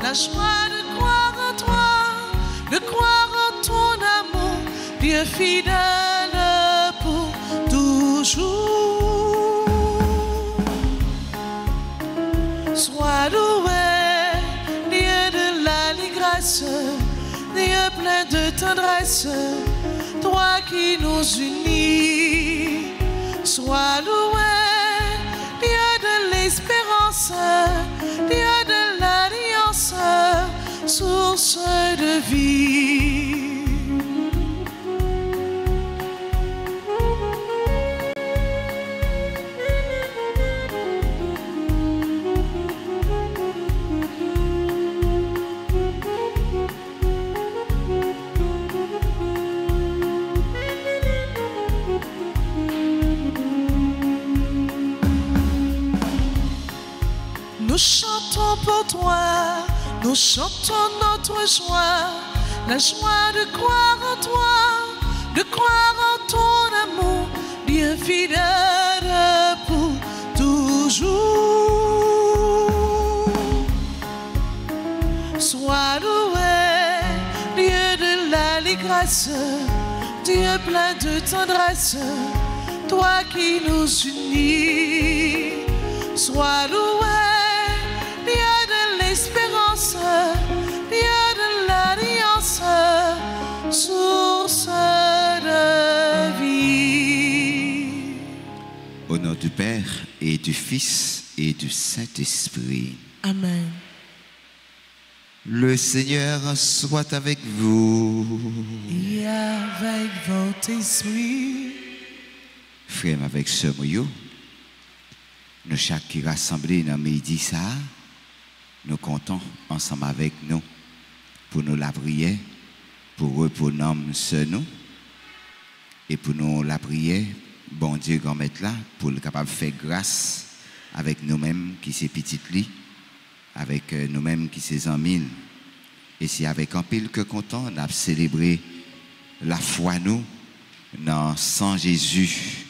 la joie de croire en toi, de croire en ton amour, Dieu fidèle pour toujours. Sois loué, Dieu de l'allégresse, Dieu plein de tendresse, toi qui nous unis. Sois loué, Dieu de l'espérance, Dieu de l'alliance, source de vie. Nous chantons pour toi, nous chantons notre joie, la joie de croire en toi, de croire en ton amour, Dieu fidèle pour toujours. Sois loué, Dieu de l'allégresse, Dieu plein de tendresse, toi qui nous unis. Sois loué, Dieu de l'espérance, Dieu de l'alliance, source de vie. Au nom du Père et du Fils et du Saint-Esprit. Amen. Le Seigneur soit avec vous. Et avec votre esprit. Frère avec ce moyo, nous chaque qui rassemblés dans midi ça, nous comptons ensemble avec nous pour nous la prière, pour eux, pour nous, nous, et pour nous la prière, bon Dieu, grand maître là, pour le capable de faire grâce avec nous-mêmes qui c'est petit lit, avec nous-mêmes qui c'est amis. Et c'est avec un pile que content, on a célébré la foi nous dans sang Jésus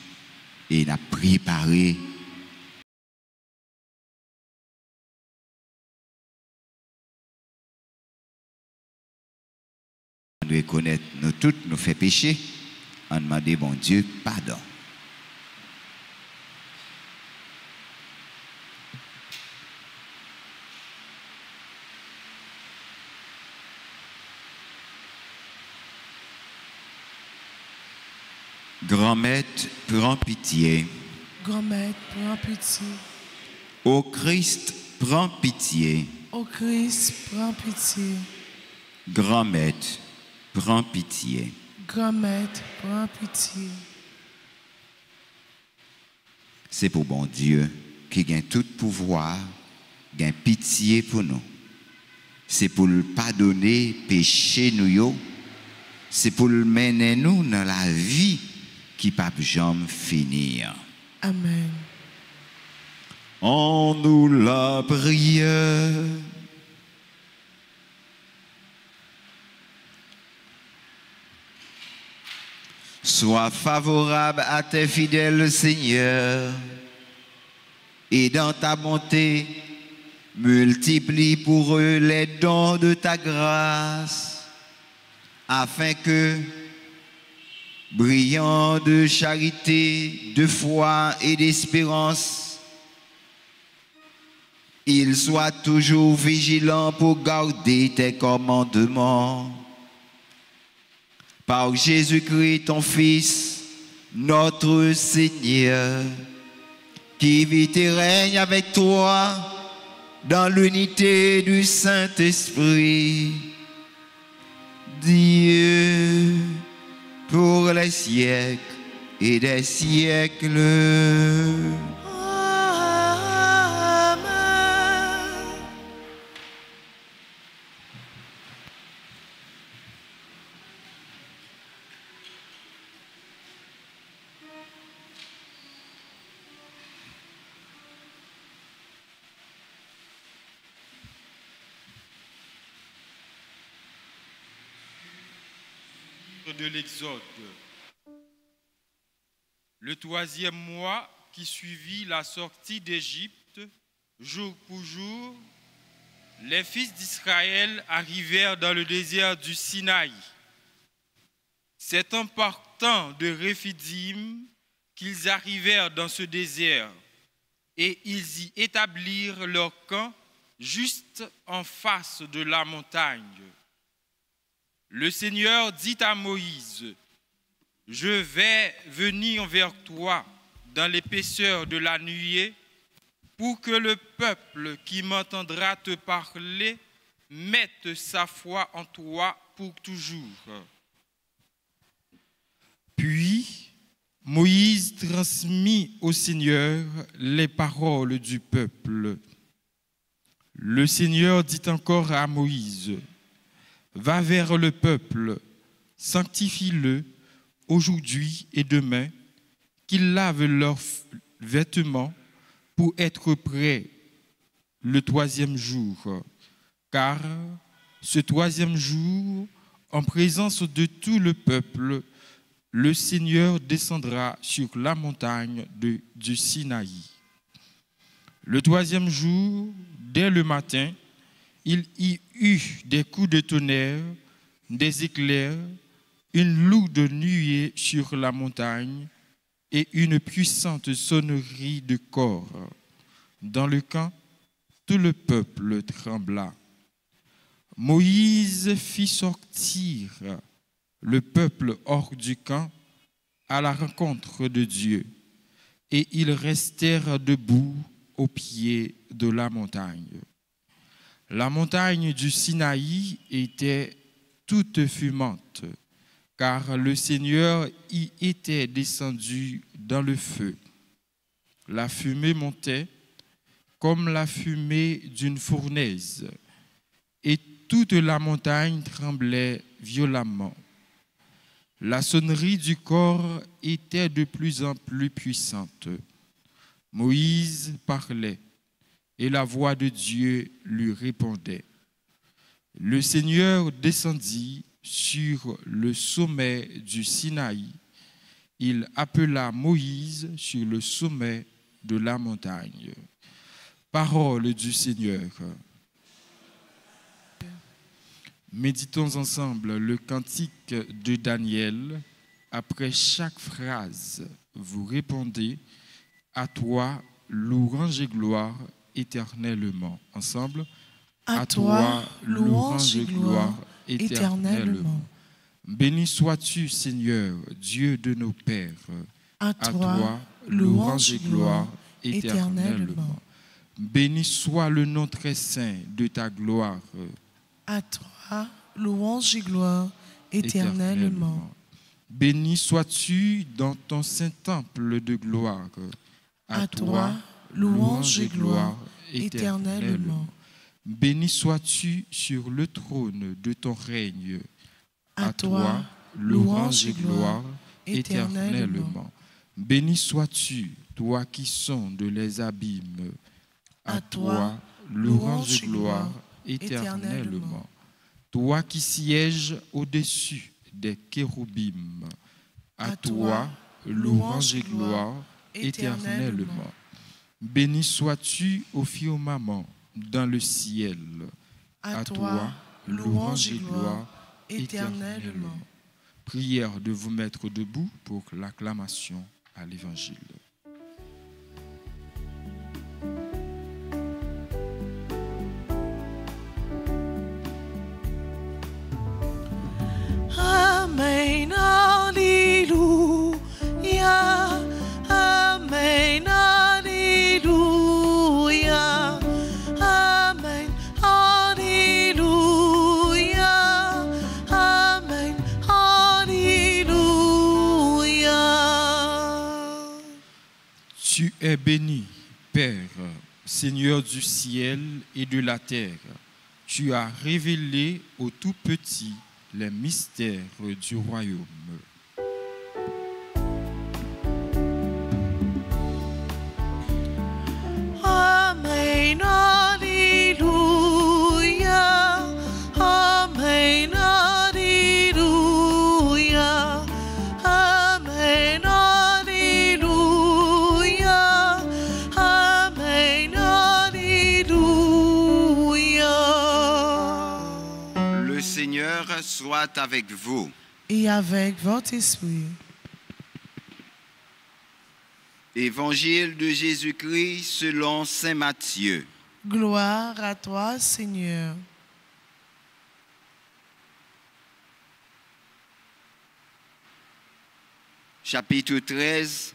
et on a préparé nous reconnaître nous toutes nous fait pécher, on demande bon Dieu pardon. Grand Maître, prends pitié. Grand Maître, prends pitié. Ô Christ, prends pitié. Ô Christ, prends pitié. Grand Maître, prends pitié. Grand Maître, prends pitié. C'est pour bon Dieu qui gagne tout pouvoir, gagne pitié pour nous. C'est pour le pardonner péché nous yo. C'est pour le mener nous dans la vie qui pas jamais finir. Amen. En nous la prière. Sois favorable à tes fidèles, Seigneur, et dans ta bonté, multiplie pour eux les dons de ta grâce, afin que, brillant de charité, de foi et d'espérance, ils soient toujours vigilants pour garder tes commandements. Par Jésus-Christ, ton Fils, notre Seigneur, qui vit et règne avec toi dans l'unité du Saint-Esprit, Dieu, pour les siècles et des siècles. De l'Exode. Le 3e mois qui suivit la sortie d'Égypte, jour pour jour, les fils d'Israël arrivèrent dans le désert du Sinaï. C'est en partant de Réphidim qu'ils arrivèrent dans ce désert, et ils y établirent leur camp juste en face de la montagne. Le Seigneur dit à Moïse, « Je vais venir vers toi dans l'épaisseur de la nuée, pour que le peuple qui m'entendra te parler mette sa foi en toi pour toujours. » Puis Moïse transmit au Seigneur les paroles du peuple. Le Seigneur dit encore à Moïse, « Va vers le peuple, sanctifie-le aujourd'hui et demain, qu'ils lavent leurs vêtements pour être prêts le 3e jour. Car ce 3e jour, en présence de tout le peuple, le Seigneur descendra sur la montagne du Sinaï. Le 3e jour, dès le matin, il y eut des coups de tonnerre, des éclairs, une lourde nuée sur la montagne et une puissante sonnerie de cor. Dans le camp, tout le peuple trembla. Moïse fit sortir le peuple hors du camp à la rencontre de Dieu, et ils restèrent debout au pied de la montagne. La montagne du Sinaï était toute fumante, car le Seigneur y était descendu dans le feu. La fumée montait comme la fumée d'une fournaise, et toute la montagne tremblait violemment. La sonnerie du cor était de plus en plus puissante. Moïse parlait, et la voix de Dieu lui répondait. Le Seigneur descendit sur le sommet du Sinaï. Il appela Moïse sur le sommet de la montagne. Parole du Seigneur. Méditons ensemble le cantique de Daniel. Après chaque phrase, vous répondez « À toi, louange et gloire éternellement ». Ensemble. À toi, louange et gloire éternellement. Béni sois-tu, Seigneur, Dieu de nos pères. À toi, louange et gloire éternellement. Béni soit le nom très saint de ta gloire. À toi, louange et gloire éternellement. Béni sois-tu dans ton saint temple de gloire. À toi, louange et gloire éternellement. Béni sois-tu sur le trône de ton règne. À toi, louange et gloire éternellement. Béni sois-tu, toi qui sondes les abîmes. À toi, louange et gloire éternellement. Toi qui sièges au-dessus des kéroubim. À toi, louange et gloire éternellement. Béni sois-tu au firmament dans le ciel. À toi, louange et gloire éternellement. Prière de vous mettre debout pour l'acclamation à l'Évangile. Amen, Alléluia. Amen, Alléluia. Amen, Alléluia. Amen, Alléluia. Tu es béni, Père, Seigneur du ciel et de la terre. Tu as révélé aux tout petits les mystères du royaume. Amen, Alléluia. Amen, Alléluia. Amen, Alléluia. Amen, Alléluia. Seigneur soit avec vous. et avec votre esprit. Évangile de Jésus-Christ selon saint Matthieu. Gloire à toi, Seigneur. Chapitre 13,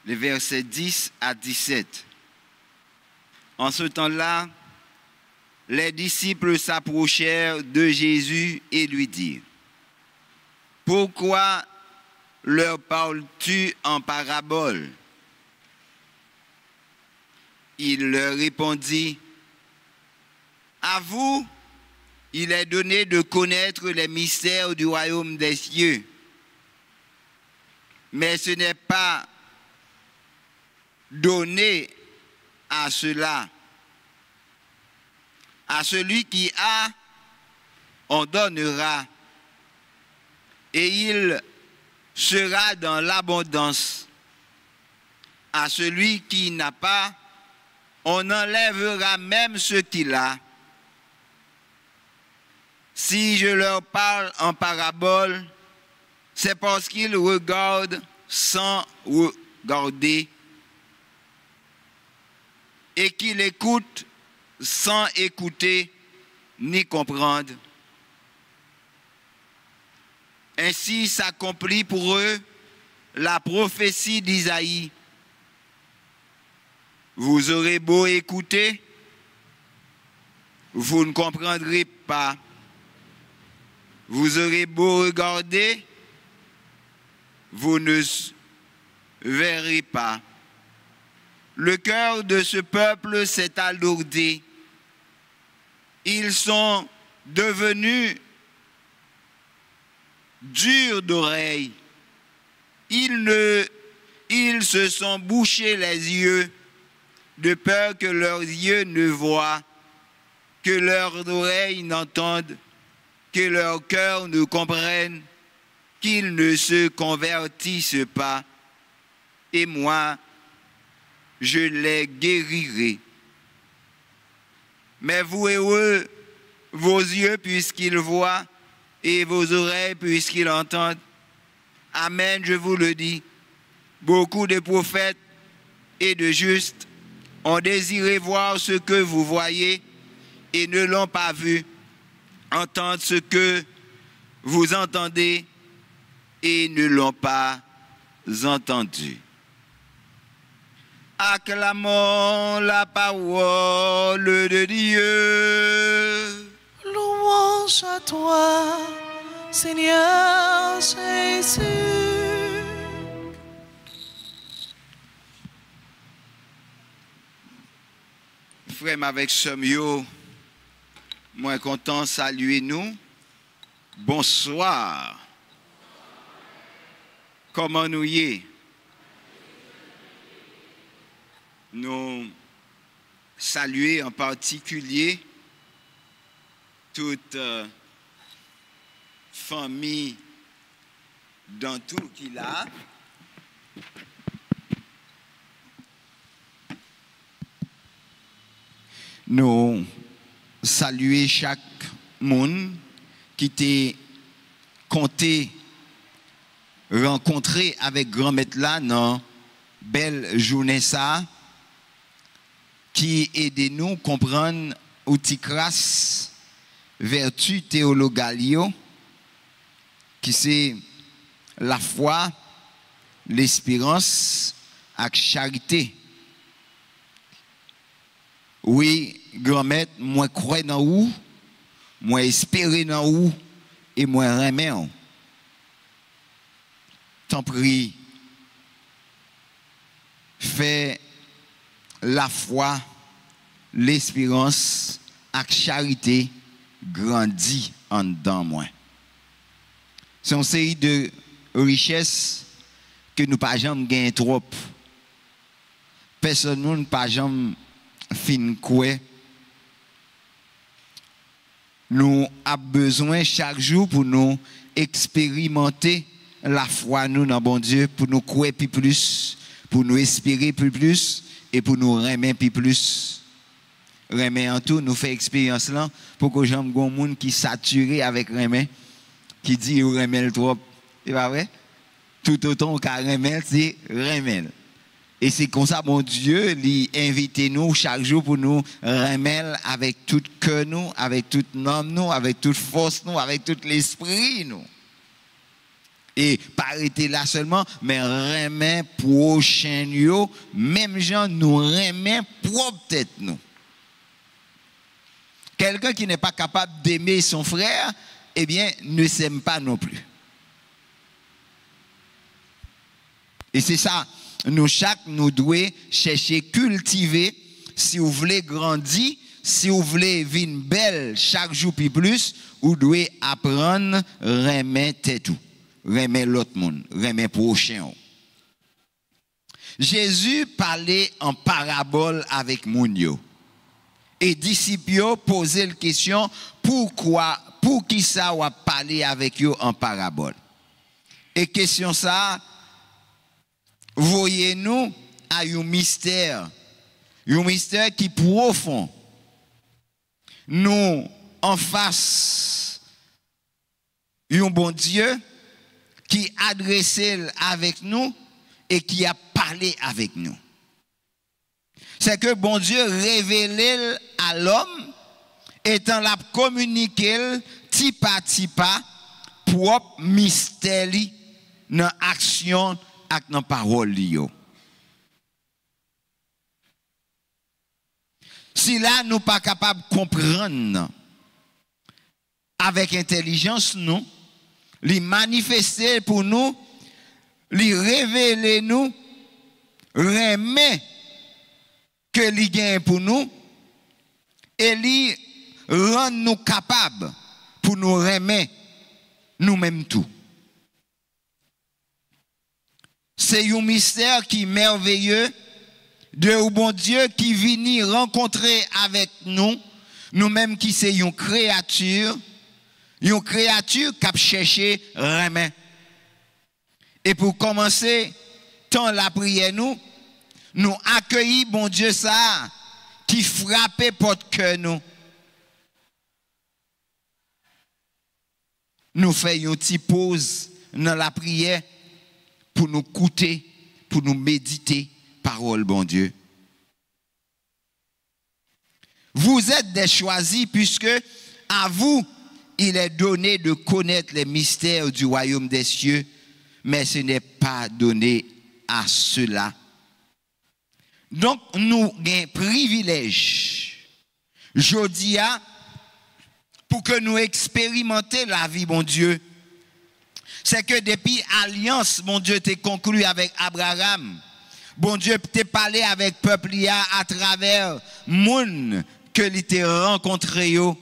les versets 10 à 17. En ce temps-là, les disciples s'approchèrent de Jésus et lui dirent: Pourquoi leur parles-tu en parabole? Il leur répondit: À vous, il est donné de connaître les mystères du royaume des cieux. Mais ce n'est pas donné à cela. À celui qui a, on donnera, et il sera dans l'abondance. À celui qui n'a pas, on enlèvera même ce qu'il a. Si je leur parle en parabole, c'est parce qu'ils regardent sans regarder et qu'ils écoutent sans écouter ni comprendre. Ainsi s'accomplit pour eux la prophétie d'Isaïe. Vous aurez beau écouter, vous ne comprendrez pas. Vous aurez beau regarder, vous ne verrez pas. Le cœur de ce peuple s'est alourdi. Ils sont devenus durs d'oreille. Ils se sont bouchés les yeux, de peur que leurs yeux ne voient, que leurs oreilles n'entendent, que leur cœur ne comprenne, qu'ils ne se convertissent pas. Et moi, je les guérirai. Mais vous heureux, vos yeux puisqu'ils voient, et vos oreilles puisqu'ils entendent. Amen, je vous le dis. Beaucoup de prophètes et de justes ont désiré voir ce que vous voyez et ne l'ont pas vu, entendre ce que vous entendez et ne l'ont pas entendu. Acclamons la parole de Dieu. Louange à toi, Seigneur Jésus. Frère, avec Somio, moi content de saluer nous. Bonsoir. Comment nous y est? Nous saluer en particulier toute famille dans tout qu'il a. Nous saluer chaque monde qui t'est compté rencontrer avec grand maître là dans belle journée ça qui aide nous comprendre outil crasse vertu théologalio qui c'est la foi, l'espérance et la charité. Oui, grand-maître, moi crois dans vous, moi espérer dans vous et moi remet. T'en prie, fais la foi, l'espérance et la charité grandit en dedans moi. C'est une série de richesses que nous pas jamais gagner trop. Personne nous pas jamais fin quoi. Nous avons besoin chaque jour pour nous expérimenter la foi nous dans bon Dieu, pour nous croire plus, pour nous espérer plus et pour nous remettre plus. remet en tout, nous fait expérience là pour que j'aime gon monde qui saturé avec remet, qui dit remet le trop. C'est pas vrai? Tout autant qu'à remet, c'est remet. Et c'est comme ça, mon Dieu, il invite nous chaque jour pour nous remettre avec tout cœur nous, avec toute âme nous, avec toute force nous, avec tout l'esprit nous. Et pas arrêter là seulement, mais remet prochain yo, même gens nous remet propre tête nous. Quelqu'un qui n'est pas capable d'aimer son frère, eh bien, ne s'aime pas non plus. Et c'est ça. Nous chaque nous devons chercher cultiver si vous voulez grandir, si vous voulez vivre belle chaque jour plus, vous devez apprendre remettre tout, remettre l'autre monde, remettre prochain. Jésus parlait en parabole avec Mounio. Et disciples posaient la question pourquoi, pour qui ça va parler avec eux en parabole. Et question ça, voyez-nous à un mystère qui est profond. Nous, en face, un bon Dieu qui adressé avec nous et qui a parlé avec nous. C'est que bon Dieu révélé à l'homme, étant la communiquer petit pas, propre mystère dans l'action avec nos paroles. Si là, nous ne sommes pas capables de comprendre avec intelligence, nous, les manifester pour nous, les révéler nous, remet que les gagne pour nous, et les rend nous capables pour nous remettre nous-mêmes tout. C'est un mystère qui est merveilleux de un bon Dieu qui vient rencontrer avec nous, nous-mêmes qui sommes une créature qui a cherché remet. Et pour commencer, tant la prière nous accueillons bon Dieu ça qui frappait porte cœur nous. Nous faisons une petite pause dans la prière pour nous écouter, pour nous méditer parole bon Dieu. Vous êtes des choisis puisque à vous il est donné de connaître les mystères du royaume des cieux, mais ce n'est pas donné à ceux-là. Donc, nous avons un privilège, jodi a, pour que nous expérimenter la vie, mon Dieu. C'est que depuis alliance, mon Dieu, t'es conclu avec Abraham. Bon Dieu, t'es parlé avec peuple à travers moun que l'ité rencontré yo.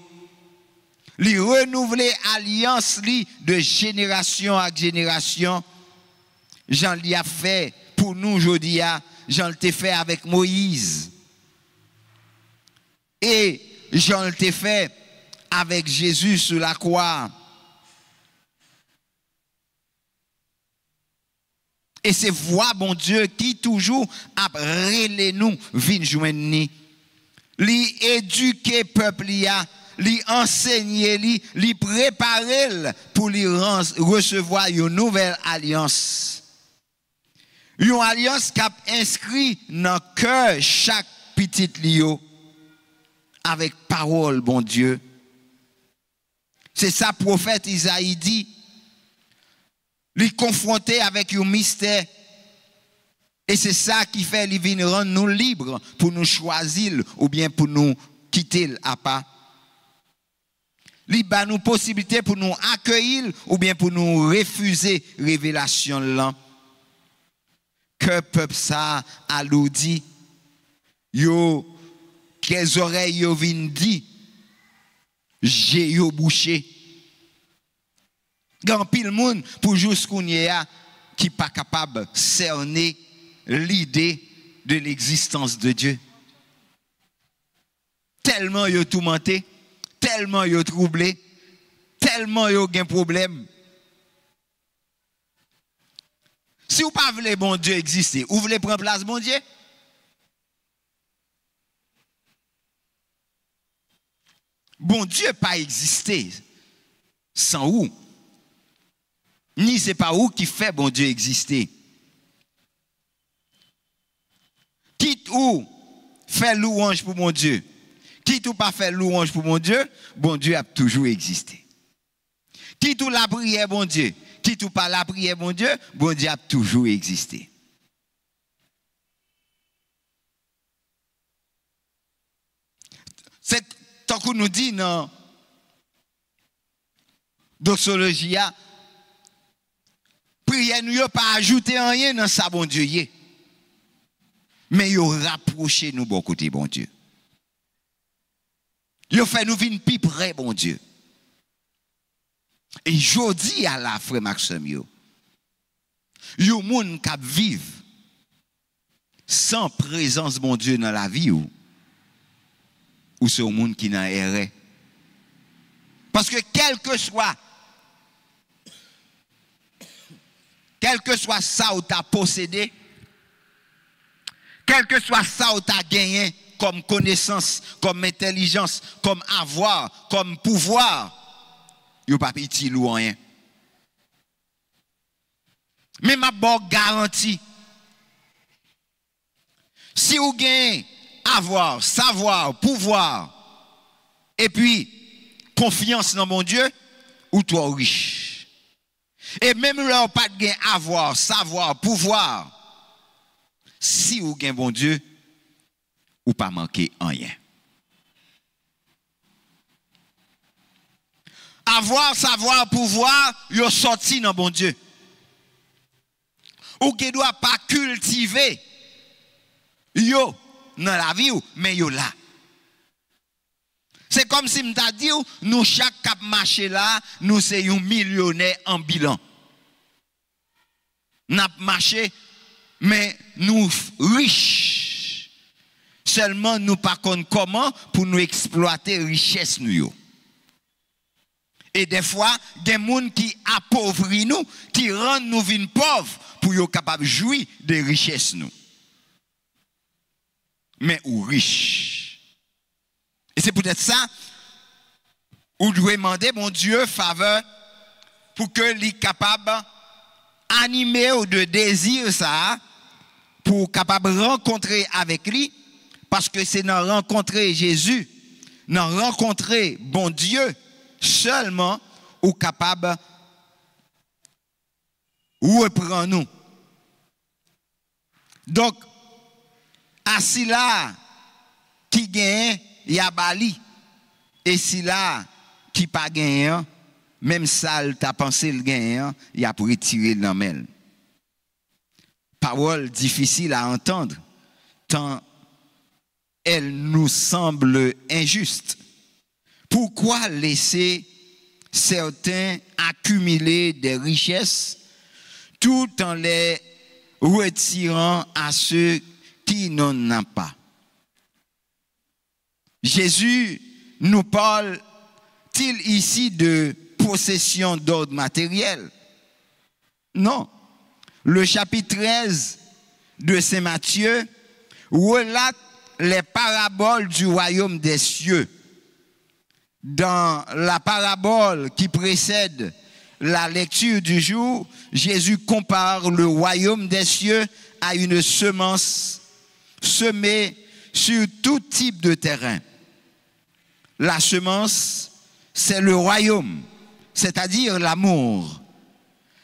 Li renouveler alliance li de génération à génération. Jean l'y a fait pour nous aujourd'hui, Jean l'ai fait avec Moïse. Et Jean l'ai fait avec Jésus sur la croix. Et c'est voix, bon Dieu, qui toujours a relé nous, vin joindre ni. Li éduquer peuple li enseigner li préparer pour li recevoir une nouvelle alliance. Une alliance qui a inscrit dans le cœur chaque petit lio avec parole, bon Dieu. C'est ça prophète Isaïe dit. Li confronter avec un mystère. Et c'est ça qui fait li vin rendre nous libres pour nous choisir ou bien pour nous quitter à pas. Li ba nous possibilité pour nous accueillir ou bien pour nous refuser révélation là. Que peuple ça aloudi yo quelles oreilles yo vinn di j'ai yo bouché. Gan pile moun pour jusqu'où qui pas capable cerner l'idée de l'existence de Dieu. Tellement yo tourmenté, tellement yo troublé, tellement yo gen problème. Si vous pas voulez bon Dieu exister, vous voulez prendre place bon Dieu? Bon Dieu pas existé sans où. Ni c'est pas où qui fait bon Dieu exister. Quitte ou fait louange pour mon Dieu, quitte ou pas fait louange pour mon Dieu a toujours existé. Quitte ou la prière bon Dieu, quitte ou pas la prière bon Dieu a toujours existé. C'est tant qu'on nous dit dans doxologie, prière nous n'a pas ajouté rien dans ça bon Dieu. Mais il rapproché nous bon côté bon Dieu. Il fait nous venir plus près bon Dieu. Et jodi à la frère Maxime yo moun k'ap vive sans présence bon Dieu dans la vie ou c'est un monde qui n'a erré. Parce que quel que soit ça où tu as possédé, quel que soit ça où tu as gagné comme connaissance, comme intelligence, comme avoir, comme pouvoir, il n'y a pas utile ou rien. Mais ma bonne garantie, si vous gagnez avoir, savoir, pouvoir, et puis confiance dans mon Dieu, ou toi riche. Et même là, pas de avoir, savoir, pouvoir, si vous gagnez bon Dieu, ou pas manquer rien. Avoir, savoir, pouvoir, vous sorti dans bon Dieu. Ou qui doit pas cultiver, yo dans la vie, mais yo là. C'est comme si m'ta dit, nous chaque cap marché là, nous c'est un millionnaire en bilan. N'a marché, mais nous riches. Seulement nous pas connaissons comment pour nous exploiter richesse nous yo. Et des fois, des gens qui appauvrit nous, qui rendent nous vin pauvres pour yo capable jouir des richesses nous. Mais ou riche. Et c'est peut-être ça, ou doit demander mon Dieu faveur pour que lui capable animer ou de désir ça, pour capable rencontrer avec lui, parce que c'est dans rencontrer Jésus, dans rencontrer bon Dieu, seulement ou capable reprendre nous. Donc, assis là, qui gagne, il y a bali. Et si là, qui pas gagne, même ça, t'as pensé le gagne, il y a pour retirer le namel. Parole difficile à entendre, tant elle nous semble injuste. Pourquoi laisser certains accumuler des richesses tout en les retirant à ceux qui n'en ont pas? Jésus nous parle-t-il ici de possession d'ordre matériel? Non. Le chapitre 13 de Saint Matthieu relate les paraboles du royaume des cieux. Dans la parabole qui précède la lecture du jour, Jésus compare le royaume des cieux à une semence semée sur tout type de terrain. La semence, c'est le royaume, c'est-à-dire l'amour.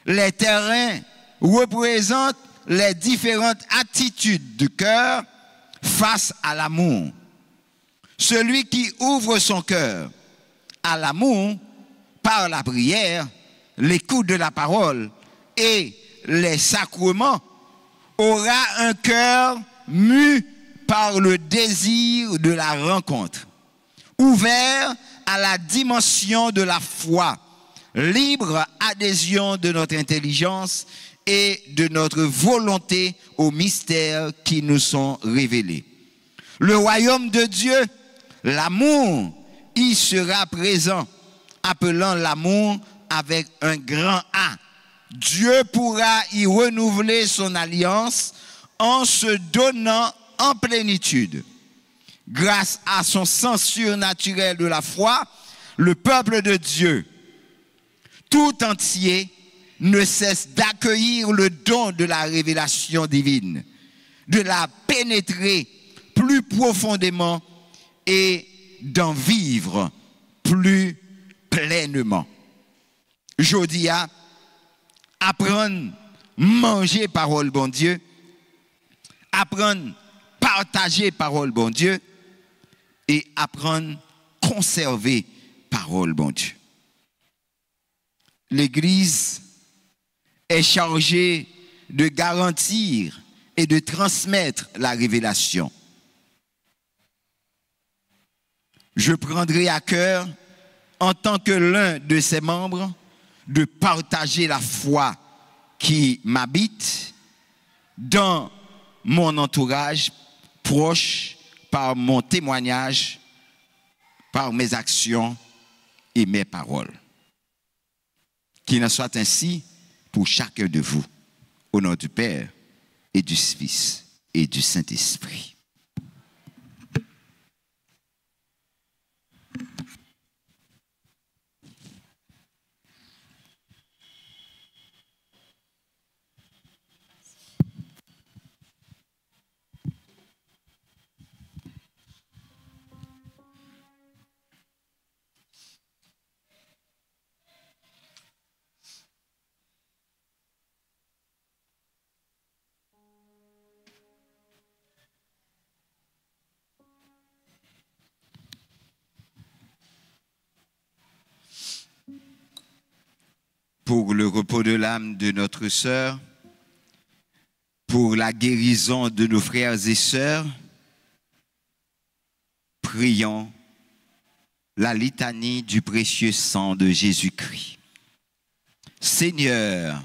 Les terrains représentent les différentes attitudes du cœur face à l'amour. Celui qui ouvre son cœur à l'amour par la prière, l'écoute de la parole et les sacrements aura un cœur mu par le désir de la rencontre, ouvert à la dimension de la foi, libre adhésion de notre intelligence et de notre volonté aux mystères qui nous sont révélés. Le royaume de Dieu, l'amour, y sera présent, appelant l'amour avec un grand A. Dieu pourra y renouveler son alliance en se donnant en plénitude. grâce à son sens surnaturel de la foi, le peuple de Dieu tout entier ne cesse d'accueillir le don de la révélation divine, de la pénétrer plus profondément et d'en vivre plus pleinement. Jodia, apprendre, manger parole bon Dieu, apprendre, partager parole bon Dieu et apprendre, conserver parole bon Dieu. L'Église est chargée de garantir et de transmettre la révélation. Je prendrai à cœur, en tant que l'un de ses membres, de partager la foi qui m'habite dans mon entourage proche par mon témoignage, par mes actions et mes paroles. Qu'il en soit ainsi pour chacun de vous, au nom du Père et du Fils et du Saint-Esprit. Pour le repos de l'âme de notre sœur, pour la guérison de nos frères et sœurs, prions la litanie du précieux sang de Jésus-Christ. Seigneur,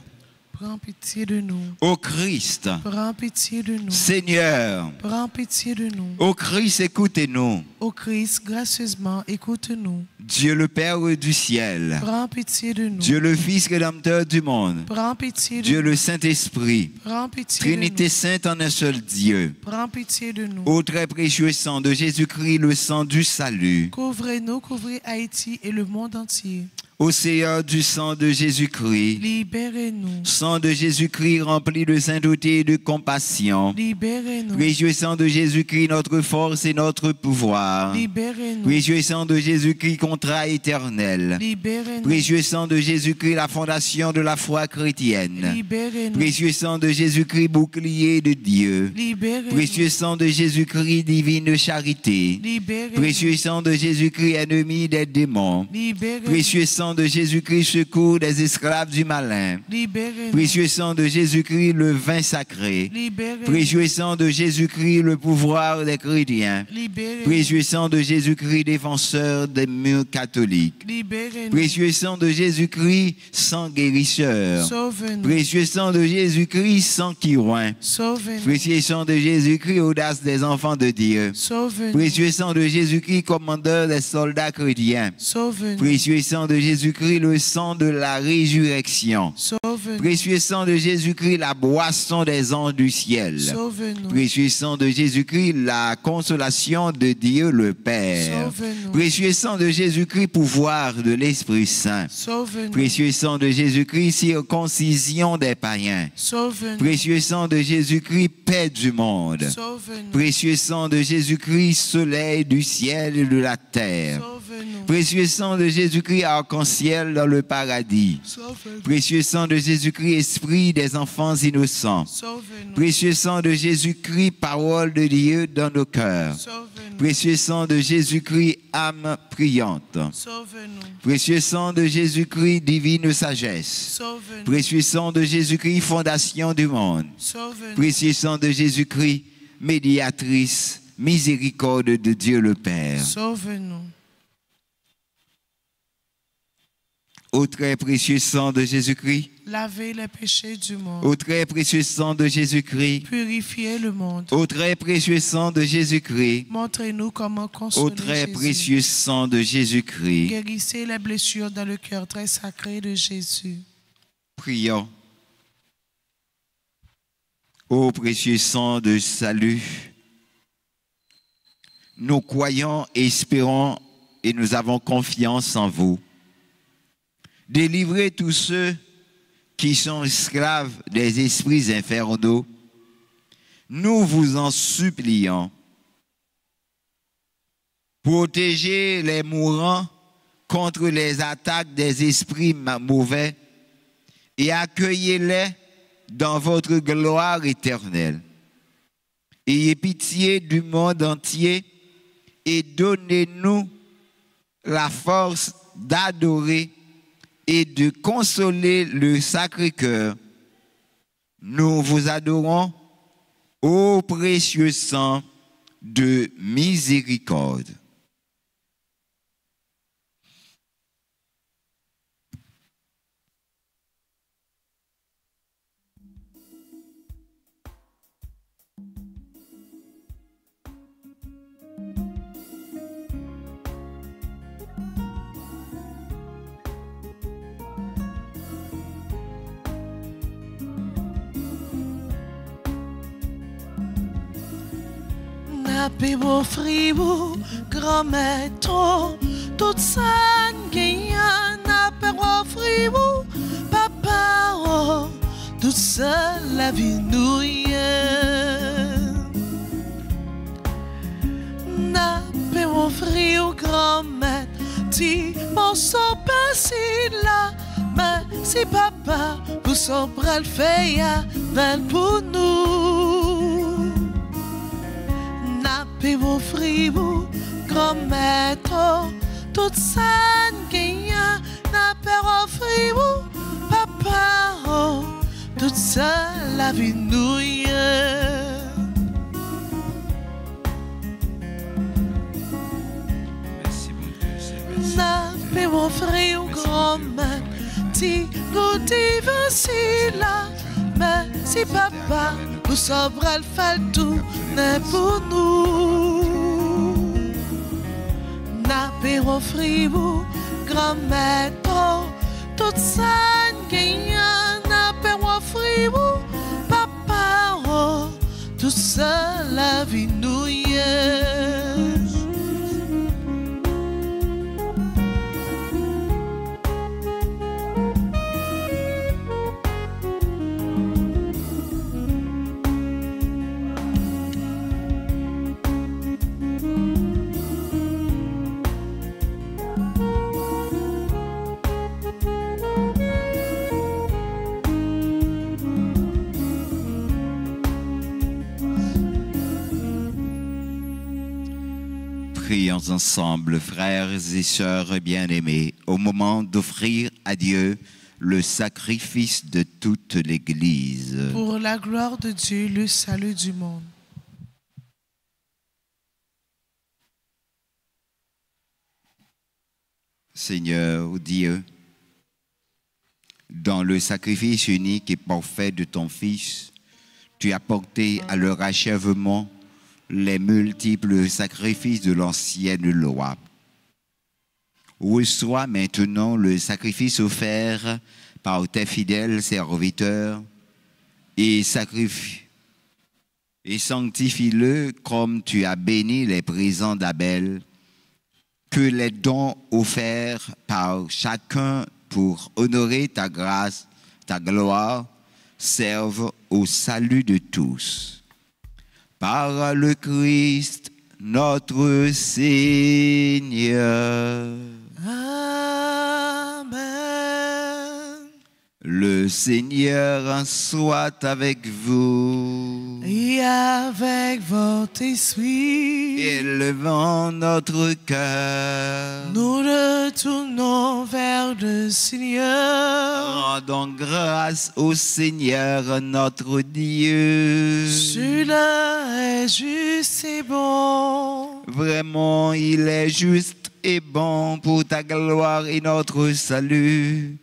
prends pitié de nous. ô Christ, Prends pitié de nous. Seigneur, Prends pitié de nous. ô Christ, écoutez-nous. Ô Christ, gracieusement, écoute-nous. Dieu le Père du ciel, Prends pitié de nous. Dieu le Fils rédempteur du monde, Prends pitié de Dieu nous. le Saint-Esprit, Prends pitié Trinité de nous. sainte en un seul Dieu. Prends pitié de nous. Ô très précieux sang de Jésus-Christ, le sang du salut. Couvrez-nous, couvrez Haïti et le monde entier. Océan du sang de Jésus-Christ, Libérez-nous. sang de Jésus-Christ rempli de sainteté et de compassion. Libérez-nous. Précieux sang de Jésus-Christ, notre force et notre pouvoir. Libérez-nous. Précieux sang de Jésus-Christ, contrat éternel. Libérez-nous. Précieux sang de Jésus-Christ, la fondation de la foi chrétienne. Libérez-nous. Précieux sang de Jésus-Christ, bouclier de Dieu. Libérez-nous. Précieux sang de Jésus-Christ, divine charité. Libérez-nous. Précieux sang de Jésus-Christ, ennemi des démons. Libérez-nous. Précieux sang de Jésus-Christ, secours des esclaves du malin. Libérez-nous. Précieux sang de Jésus-Christ, le vin sacré. Libérez-nous. Précieux sang de Jésus-Christ, le pouvoir des chrétiens. Libérez-nous. Précieux sang de Jésus-Christ, défenseur des murs catholiques. Libérez-nous. Précieux sang de Jésus-Christ, sang guérisseur. Sauve-nous. Précieux sang de Jésus-Christ, sang qui oint. Sauve-nous. Précieux sang de Jésus-Christ, audace des enfants de Dieu. Sauve-nous. Précieux sang de Jésus-Christ, commandeur des soldats chrétiens. Sauve-nous. Précieux sang de Jésus-Christ, le sang de la résurrection. Sauve-nous. Précieux sang de Jésus-Christ, la boisson des anges du ciel. Sauve-nous. Précieux sang de Jésus-Christ, la consolation de Dieu le Père. Sauve-nous. Précieux sang de Jésus-Christ, pouvoir de l'Esprit Saint. Sauve-nous. Précieux sang de Jésus-Christ, circoncision des païens. Sauve-nous. Précieux sang de Jésus-Christ, paix du monde. Sauve-nous. Précieux sang de Jésus-Christ, soleil du ciel et de la terre. Sauve-nous. Précieux sang de Jésus-Christ, arc-en-ciel dans le paradis. Sauve-nous. Précieux sang de Jésus-Christ, esprit des enfants innocents. Sauve-nous. Précieux sang de Jésus-Christ, parole de Dieu dans nos cœurs. Sauve-nous. Précieux sang de Jésus-Christ, âme priante. Sauve-nous. Précieux sang de Jésus-Christ, divine sagesse. Sauve-nous. Précieux sang de Jésus-Christ, fondation du monde. Sauve-nous. Précieux sang de Jésus-Christ, médiatrice, miséricorde de Dieu le Père. Sauve-nous. Au très précieux sang de Jésus-Christ, Lavez les péchés du monde. au très précieux sang de Jésus-Christ, Purifiez le monde. au très précieux sang de Jésus-Christ, Montrez-nous comment au consoler très Jésus. précieux sang de Jésus-Christ, Guérissez les blessures dans le cœur très sacré de Jésus. prions. Ô précieux sang de salut, nous croyons, espérons et nous avons confiance en vous. Délivrez tous ceux qui sont esclaves des esprits infernaux. Nous vous en supplions. Protégez les mourants contre les attaques des esprits mauvais et accueillez-les dans votre gloire éternelle. Ayez pitié du monde entier et donnez-nous la force d'adorer et de consoler le Sacré-Cœur. Nous vous adorons, ô précieux sang de miséricorde. Nape wo friwo, grand maître, toute ça n'gagne. Nape wo friwo, papa oh, toute ça la vie nous y est. Nape wo friwo, grand maître, ti mon so passé là, mais si papa pour son bras le fait ya, ven pour nous. Nape wo friwo, grand maître, toute ça n'gagne. Nape wo friwo, papa oh, toute ça la vie nous y est. Merci, mon Dieu. Nape wo friwo, grand maître, ti nous divisi là, mais si papa pour son bras le fait tout n'est pour nous. Nape wo friwo, grand maître, toute ça n'gagne. Nape wo friwo, papa oh, tout ça la vie nous y est. Prions ensemble, frères et sœurs bien-aimés, au moment d'offrir à Dieu le sacrifice de toute l'Église. Pour la gloire de Dieu, le salut du monde. Seigneur Dieu, dans le sacrifice unique et parfait de ton Fils, tu as porté à leur achèvement les multiples sacrifices de l'ancienne loi. Reçois maintenant le sacrifice offert par tes fidèles serviteurs et sanctifie-le comme tu as béni les présents d'Abel, que les dons offerts par chacun pour honorer ta grâce, ta gloire, servent au salut de tous. Par le Christ, notre Seigneur. Amen. Le Seigneur soit avec vous. Et avec votre esprit, Élevons notre cœur. nous retournons vers le Seigneur. Rendons grâce au Seigneur notre Dieu. Celui-là est juste et bon. Vraiment, il est juste et bon pour ta gloire et notre salut,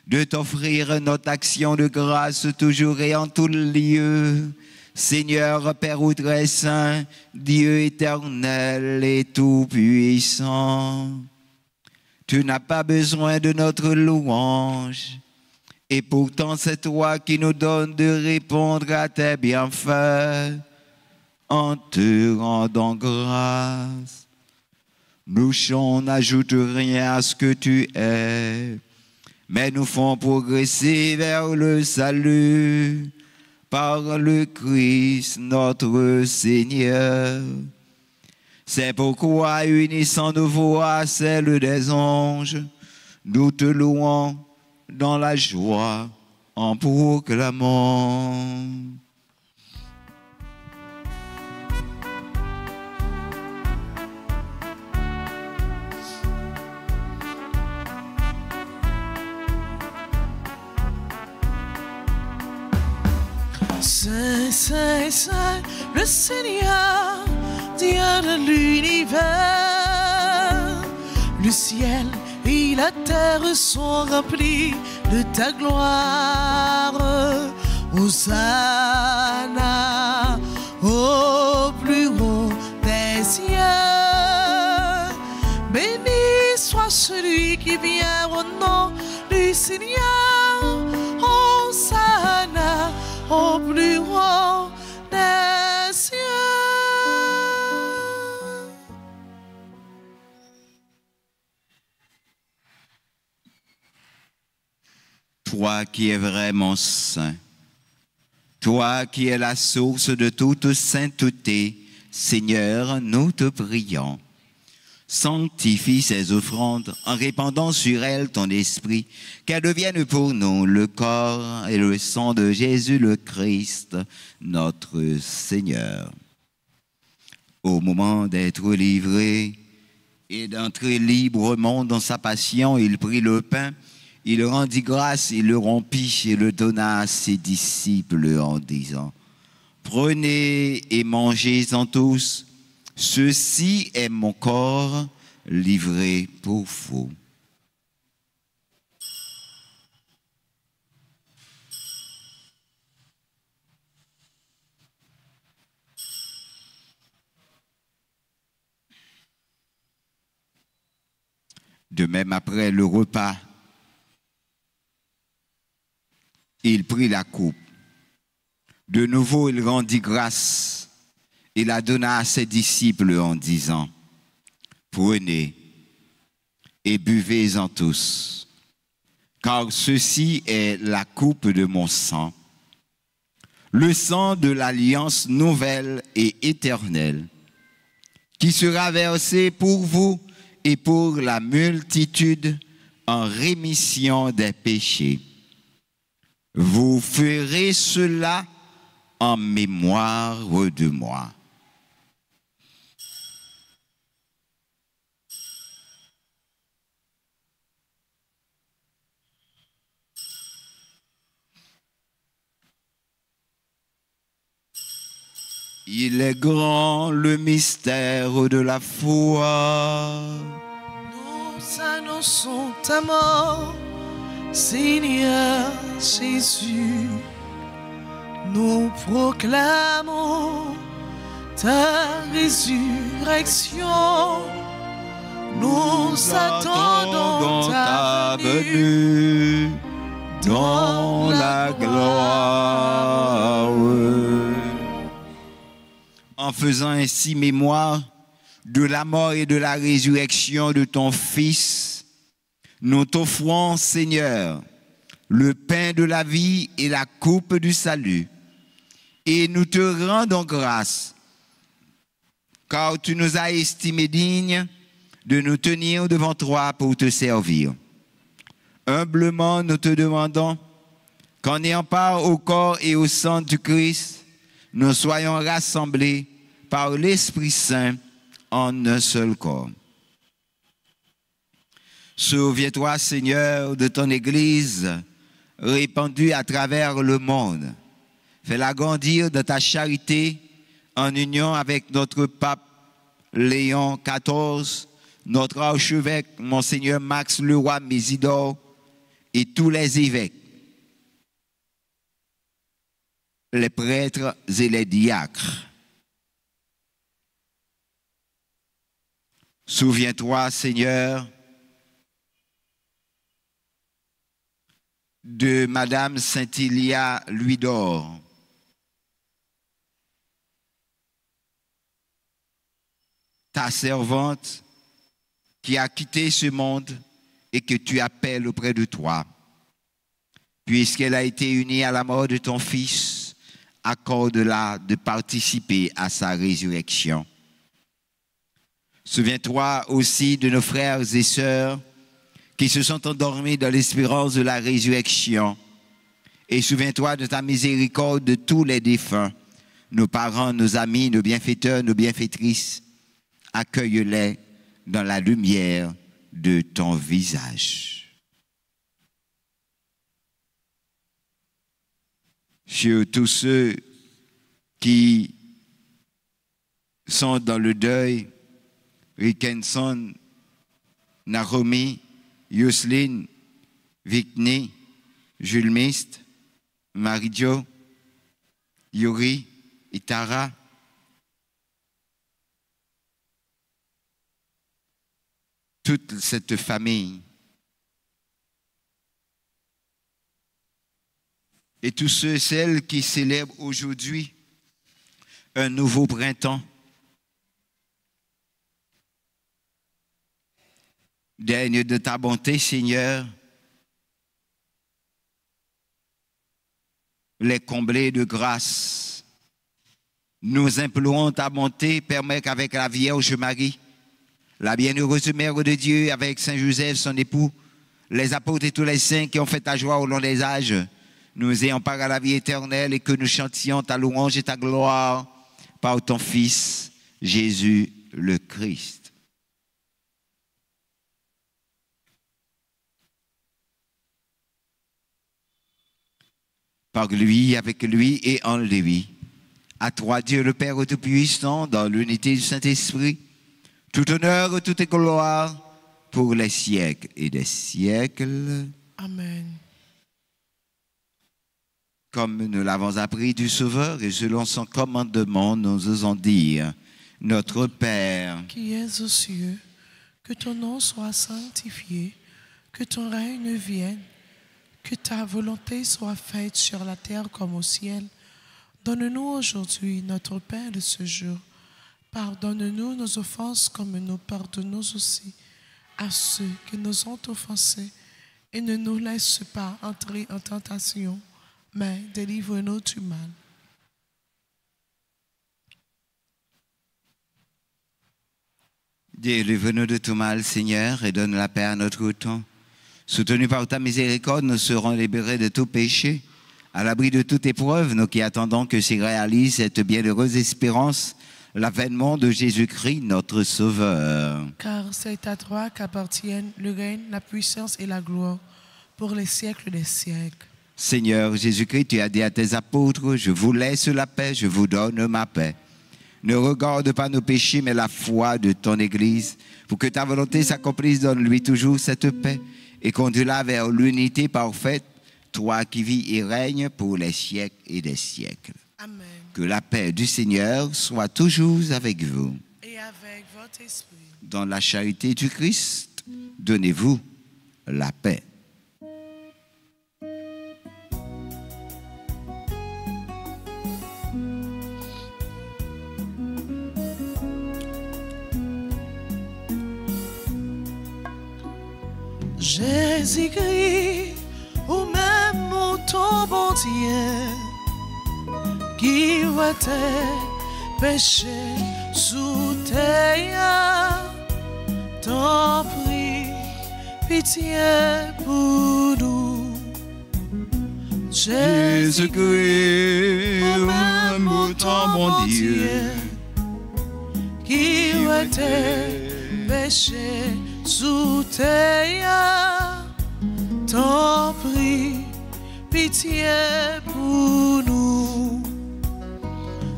de t'offrir notre action de grâce toujours et en tout lieu. Seigneur, Père très saint, Dieu éternel et tout-puissant, tu n'as pas besoin de notre louange, et pourtant c'est toi qui nous donnes de répondre à tes bienfaits. en te rendant grâce. Nos chants n'ajoutent rien à ce que tu es, mais nous font progresser vers le salut par le Christ notre Seigneur. C'est pourquoi, unissant nos voix à celles des anges, nous te louons dans la joie en proclamant. Saint, Saint, Saint, le Seigneur, Dieu de l'univers. Le ciel et la terre sont remplis de ta gloire. Hosanna au plus haut des cieux. Béni soit celui qui vient au nom du Seigneur. Hosanna au plus haut des cieux. Toi qui es vraiment saint, toi qui es la source de toute sainteté, Seigneur, nous te prions. Sanctifie ces offrandes en répandant sur elles ton esprit, qu'elles deviennent pour nous le corps et le sang de Jésus le Christ, notre Seigneur. Au moment d'être livré et d'entrer librement dans sa passion, il prit le pain, il rendit grâce, il le rompit et le donna à ses disciples en disant: Prenez et mangez-en tous. Ceci est mon corps livré pour vous. De même, après le repas, il prit la coupe. De nouveau, il rendit grâce. Il la donna à ses disciples en disant: Prenez et buvez-en tous, car ceci est la coupe de mon sang, le sang de l'alliance nouvelle et éternelle, qui sera versé pour vous et pour la multitude en rémission des péchés. Vous ferez cela en mémoire de moi. Il est grand le mystère de la foi. Nous annonçons ta mort, Seigneur Jésus. Nous proclamons ta résurrection. Nous attendons ta venue dans la gloire. En faisant ainsi mémoire de la mort et de la résurrection de ton Fils, nous t'offrons, Seigneur, le pain de la vie et la coupe du salut. Et nous te rendons grâce, car tu nous as estimés dignes de nous tenir devant toi pour te servir. Humblement, nous te demandons qu'en ayant part au corps et au sang du Christ, nous soyons rassemblés par l'Esprit Saint en un seul corps. Souviens-toi, Seigneur, de ton Église répandue à travers le monde. Fais-la grandir de ta charité en union avec notre pape Léon XIV, notre archevêque, Monseigneur Max Leroy Mésidor, et tous les évêques, les prêtres et les diacres. Souviens-toi, Seigneur, de Madame Saint-Ilia Louis d'Or, ta servante qui a quitté ce monde et que tu appelles auprès de toi. Puisqu'elle a été unie à la mort de ton Fils, accorde-la de participer à sa résurrection. Souviens-toi aussi de nos frères et sœurs qui se sont endormis dans l'espérance de la résurrection. Et souviens-toi de ta miséricorde de tous les défunts, nos parents, nos amis, nos bienfaiteurs, nos bienfaitrices. Accueille-les dans la lumière de ton visage. Sur tous ceux qui sont dans le deuil, Rickenson, Naomi, Yoselin, Vicny, Jules Mist, Marie-Jo, Yuri, Itara, toute cette famille et tous ceux et celles qui célèbrent aujourd'hui un nouveau printemps. Daigne de ta bonté, Seigneur, les combler de grâce. Nous implorons ta bonté, permets qu'avec la Vierge Marie, la bienheureuse Mère de Dieu, avec Saint Joseph, son époux, les apôtres et tous les saints qui ont fait ta joie au long des âges, nous ayons part à la vie éternelle et que nous chantions ta louange et ta gloire par ton Fils, Jésus le Christ. Par lui, avec lui et en lui. À toi, Dieu le Père Tout-Puissant, dans l'unité du Saint-Esprit, tout honneur, toute gloire pour les siècles et des siècles. Amen. Comme nous l'avons appris du Sauveur et selon son commandement, nous osons dire, notre Père, Qui es aux cieux, que ton nom soit sanctifié, que ton règne vienne, que ta volonté soit faite sur la terre comme au ciel. Donne-nous aujourd'hui notre pain de ce jour. Pardonne-nous nos offenses comme nous pardonnons aussi à ceux qui nous ont offensés. Et ne nous laisse pas entrer en tentation, mais délivre-nous du mal. délivre-nous de tout mal, Seigneur, et donne la paix à notre temps. Soutenus par ta miséricorde, nous serons libérés de tout péché. À l'abri de toute épreuve, nous qui attendons que s'y réalise cette bienheureuse espérance, l'avènement de Jésus-Christ, notre Sauveur. Car c'est à toi qu'appartiennent le règne, la puissance et la gloire pour les siècles des siècles. Seigneur Jésus-Christ, tu as dit à tes apôtres, je vous laisse la paix, je vous donne ma paix. Ne regarde pas nos péchés, mais la foi de ton Église. Pour que ta volonté s'accomplisse, donne-lui toujours cette paix et conduis-la vers l'unité parfaite, toi qui vis et règnes pour les siècles et des siècles. Amen. Que la paix du Seigneur soit toujours avec vous. Et avec votre esprit. Dans la charité du Christ, donnez-vous la paix. Jésus-Christ, ou même mon ton bon Dieu, qui voit tes péchés sous tes yeux, t'en prie, pitié pour nous. Jésus-Christ, ou même mon ton bon Dieu, qui voit tes péchés sous tes yeux, t'en prie, pitié pour nous.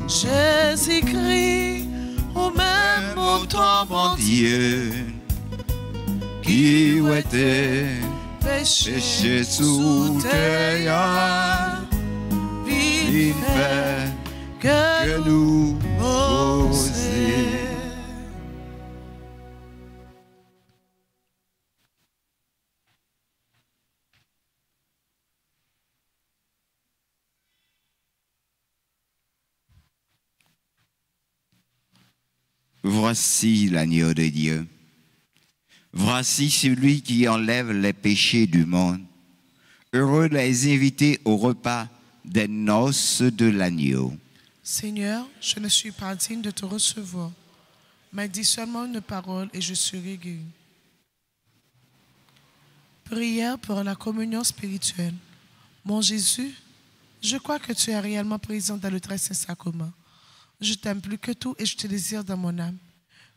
Jésus-Christ, au même temps, bon Dieu, qui était péché sous tes yeux, il fait que nous oser. Voici l'agneau de Dieu. Voici celui qui enlève les péchés du monde. Heureux les invités au repas des noces de l'agneau. Seigneur, je ne suis pas digne de te recevoir, mais dis seulement une parole et je serai guéri. Prière pour la communion spirituelle. Mon Jésus, je crois que tu es réellement présent dans le très saint sacrement. Je t'aime plus que tout et je te désire dans mon âme.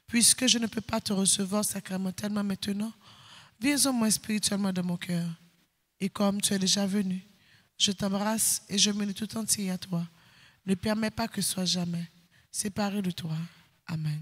Puisque je ne peux pas te recevoir sacramentellement maintenant, viens au moins spirituellement dans mon cœur. Et comme tu es déjà venu, je t'embrasse et je me lie tout entier à toi. Ne permets pas que je sois jamais séparé de toi. Amen.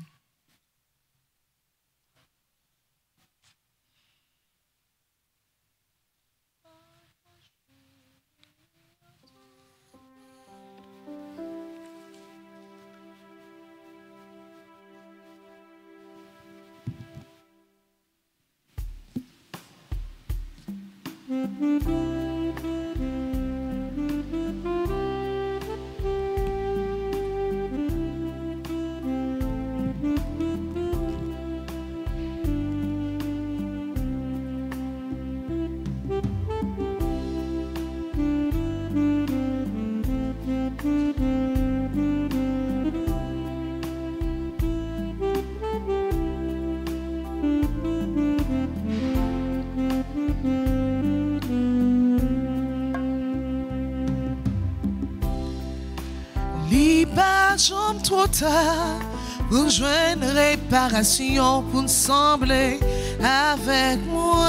Jambe trop tard pour joindre réparation, pour nous sembler avec moi.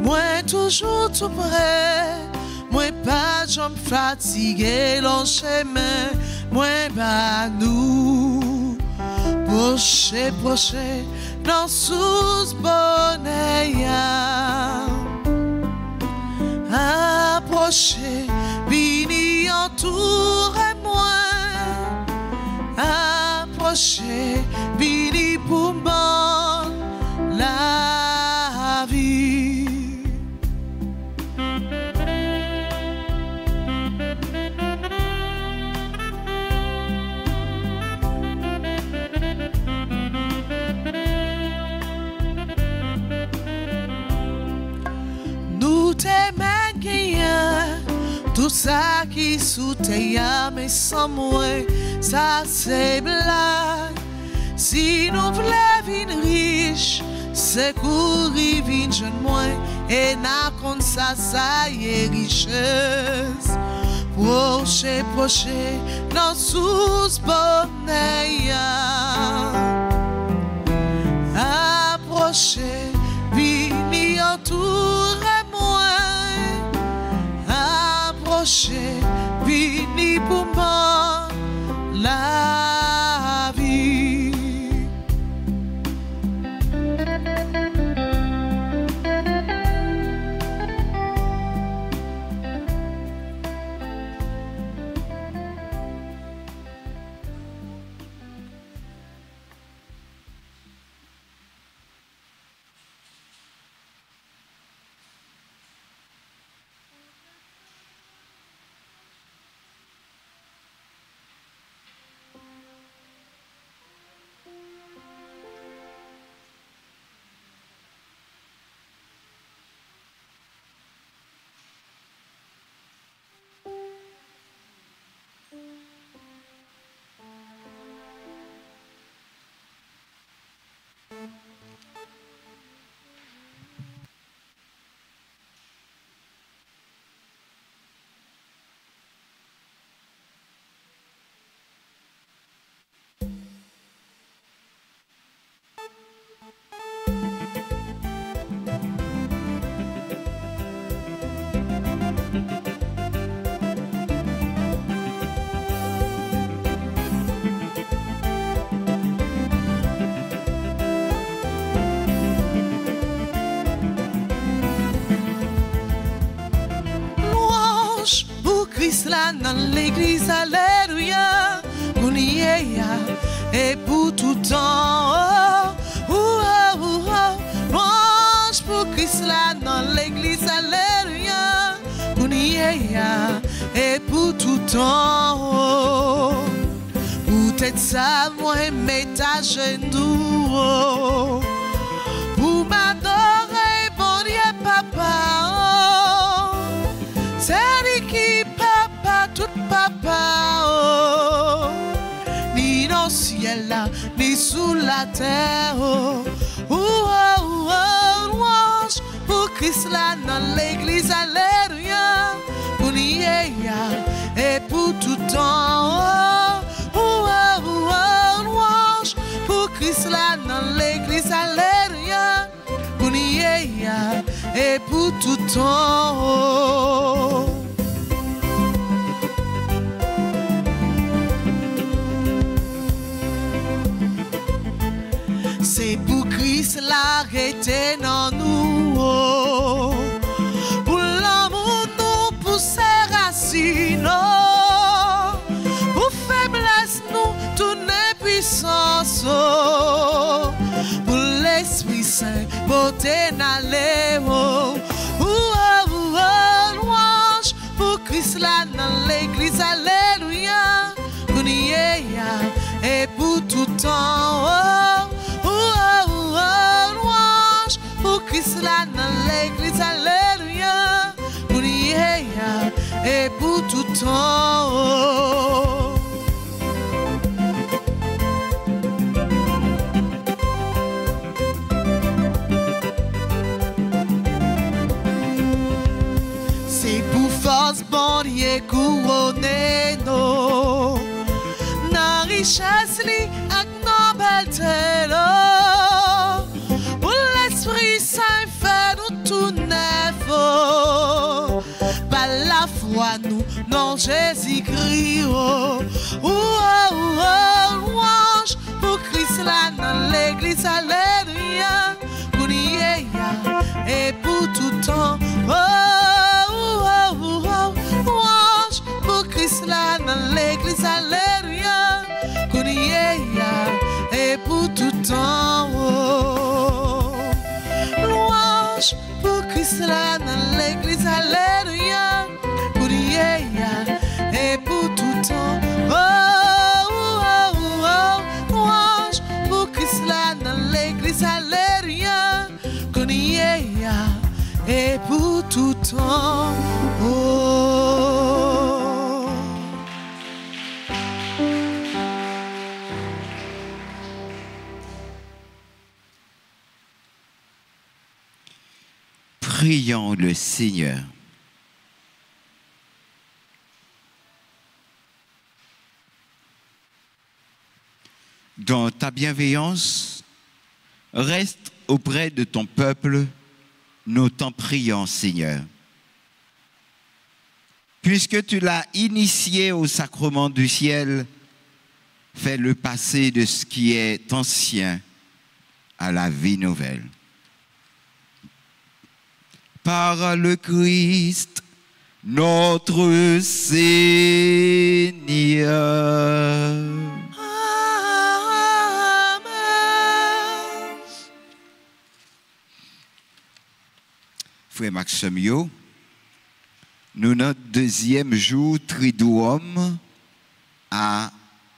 Moi toujours tout près, moi pas jambe fatigué, long chemin, moi pas nous. Proche, dans sous bonnet. Approchez, vini entourez-moi. Approchez, vini pour moi la vie. Nous t'aimons rien, tout ça qui soutient, mais sans moi, ça c'est blague. Si nous voulons vivre riche, c'est courir vite jeune moins, et n'a comme ça y est richesse. Proche, dans sous bonnet. Approchez, vini entourez-moi. Approchez, vini pour moi la vie. Là dans l'église, alléluia, qu'on y est, et pour tout temps, mange pour Christ là dans l'église, alléluia, qu'on y est, et pour tout temps, pour peut-être ça, moi, mets ta genou. Pour m'adorer, bon Dieu, papa. C'est lui qui papa, tout papa. Ni dans le ciel là, ni sous la terre. Louange pour Christ là dans l'église, alléluia. Pour et pour tout temps. Louange pour Christ là dans l'église, alléluia. Pour et pour tout temps. C'est pour Christ l'arrêter dans nous. Pour l'amour nous, pour ses racines. Pour faiblesse nous, toute puissance. Pour l'Esprit Saint, beauté n'allez. Louange pour Christ là dans l'église, alléluia. Pour et pour tout temps. Louange pour Christ là dans l'église, alléluia. Pour et pour tout temps. C'est pour force bon Dieu couronné nous. Dans richesse li ak nan belté lo. Pour l'Esprit Saint fait nous tout neuf. Par la foi nous non Jésus-Christ. Louange pour Christ là dans l'église, alléluia. Pour et pour tout temps. Louange pour Christ là dans l'église, alléluia. Et pour tout temps. Louange pour Christ là dans l'église, alléluia. Et pour tout temps. Louange pour Christ là dans l'église, alléluia. Et pour tout temps. Prions le Seigneur. Dans ta bienveillance, reste auprès de ton peuple, nous t'en prions, Seigneur. Puisque tu l'as initié au sacrement du ciel, fais-le passer de ce qui est ancien à la vie nouvelle. Par le Christ, notre Seigneur. Amen. Frère Maximio, nous notre deuxième jour triduum à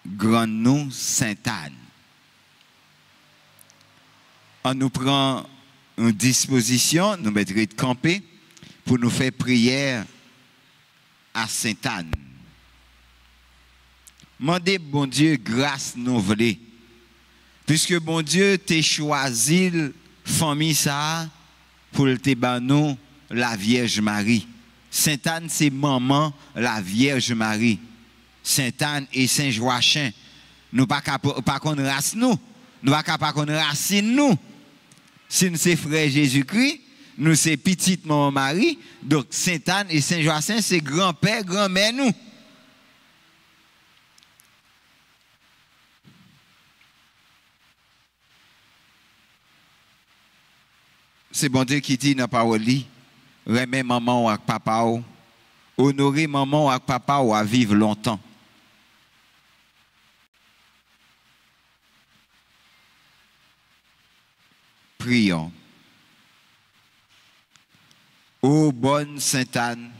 Grand-Nom Sainte-Anne. On nous prend une disposition, nous mettrons de camper pour nous faire prière à Sainte-Anne. Mandez bon Dieu grâce nous voulez. Puisque bon Dieu t'a choisi famille ça pour te banou la Vierge Marie. Sainte-Anne c'est maman la Vierge Marie. Sainte-Anne et Saint-Joachim. Nous pas qu'on race nous. Nous pas qu'on racine nous. Si nous sommes frères Jésus-Christ, nous sommes petite maman Marie, donc Sainte-Anne et Saint-Joachim, c'est grand-père, grand-mère nous. C'est bon Dieu qui dit dans la parole, remet maman ou papa, honorer maman ou papa ou à vivre longtemps. Prions. Ô bonne Sainte Anne,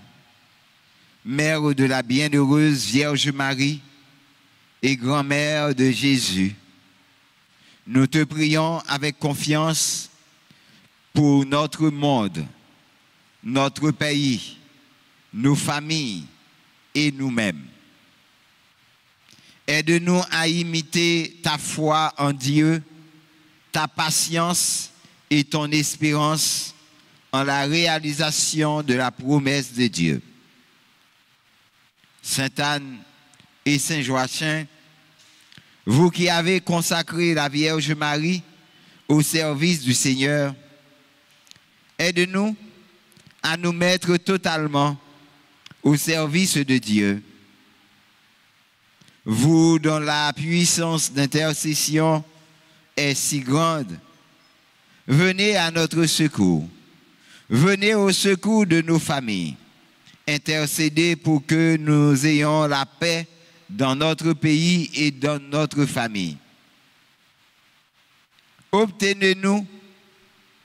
mère de la bienheureuse Vierge Marie et grand-mère de Jésus, nous te prions avec confiance pour notre monde, notre pays, nos familles et nous-mêmes. Aide-nous à imiter ta foi en Dieu, ta patience et ton espérance en la réalisation de la promesse de Dieu. Sainte Anne et Saint Joachim, vous qui avez consacré la Vierge Marie au service du Seigneur, aide-nous à nous mettre totalement au service de Dieu. Vous dont la puissance d'intercession est si grande, venez à notre secours. Venez au secours de nos familles. Intercédez pour que nous ayons la paix dans notre pays et dans notre famille. Obtenez-nous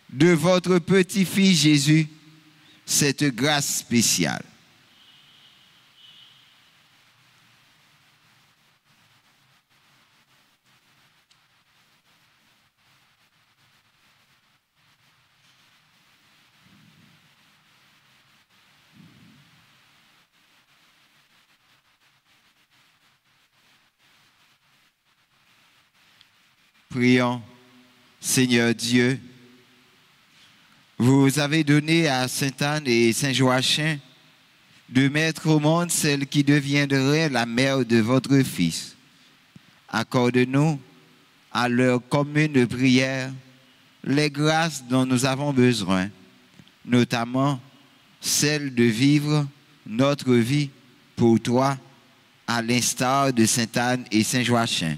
de votre petit-fils Jésus cette grâce spéciale. Prions, Seigneur Dieu, vous avez donné à Sainte Anne et Saint Joachim de mettre au monde celle qui deviendrait la mère de votre Fils. Accorde-nous à leur commune prière les grâces dont nous avons besoin, notamment celle de vivre notre vie pour toi, à l'instar de Sainte Anne et Saint Joachim.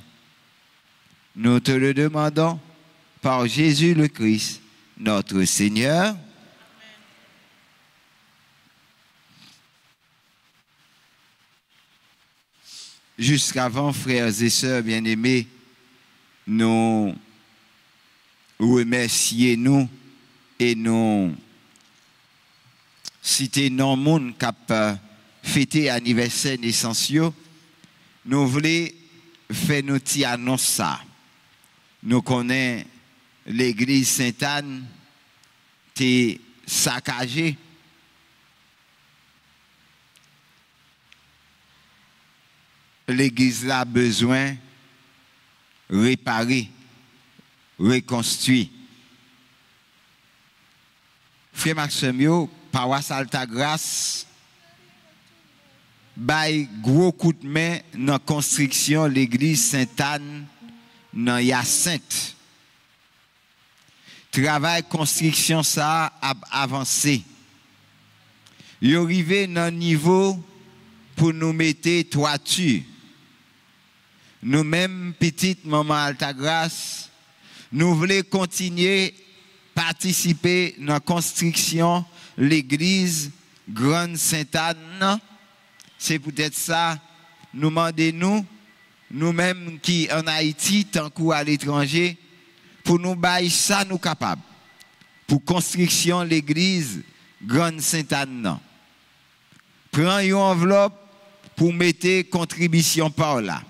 Nous te le demandons par Jésus le Christ, notre Seigneur. Amen. Jusqu'avant, frères et sœurs bien-aimés, nous remercions et nous citer non monde qui a fêté anniversaire naissance. Nous voulons faire nos petits annonces ça. Nous connaissons l'église Sainte-Anne, qui est saccagée. L'église a besoin de réparer, reconstruire. Frère Maximio, paroisse Alta Grâce, bail gros coup de main dans la construction de l'église Sainte-Anne dans Hyacinthe. Travail construction ça a avancé. Il arrivé dans un niveau pour nous mettre toiture. Nous-mêmes, petite maman Altagrace, nous voulons continuer à participer dans la construction de l'église Grande Sainte-Anne. C'est peut-être ça, nous demandons nous-mêmes qui en Haïti, tant qu'à l'étranger, pour nous bailler ça nous capables. Pour construction de l'église Grande Sainte-Anne. Prends une enveloppe pour mettre contribution par là.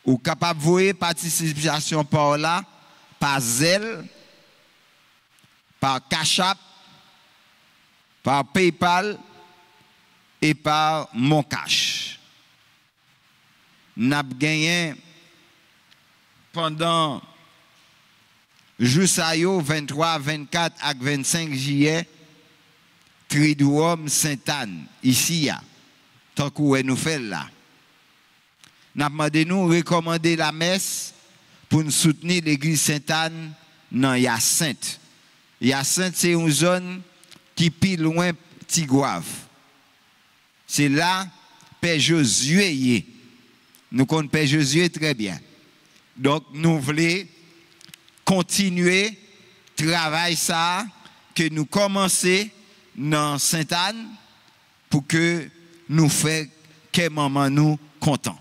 Ou capable de voir participation par là, par Zelle, par Cash App, par PayPal et par Moncash. Nous avons gagné pendant Joussayo 23, 24 et 25 juillet, Triduum Sainte-Anne, ici, tant que nous faisons là. Nous avons demandé nous recommander la messe pour nous soutenir l'église Sainte-Anne dans Hyacinthe. Hyacinthe, c'est une zone qui est plus loin de Tigouave. C'est là Père Josué. Nous connaissons Père Josué très bien. Donc, nous voulons continuer le travail ça que nous commençons dans Sainte-Anne pour que nous fassions que maman nous content.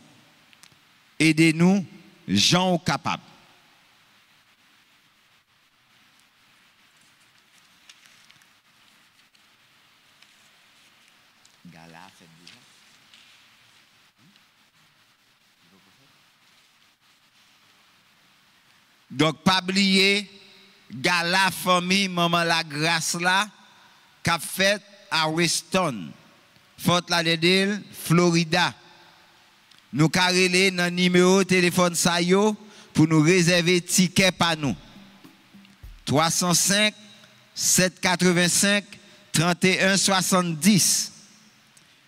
Aidez-nous, gens capables. Gala, faites déjà. Donc, pas oublier, gala famille, maman la grâce là, qu'a fait à Weston, Fort Lauderdale, Florida. Nous carrelé dans le numéro de téléphone ça yo pour nous réserver ticket par nous. 305 785 31 70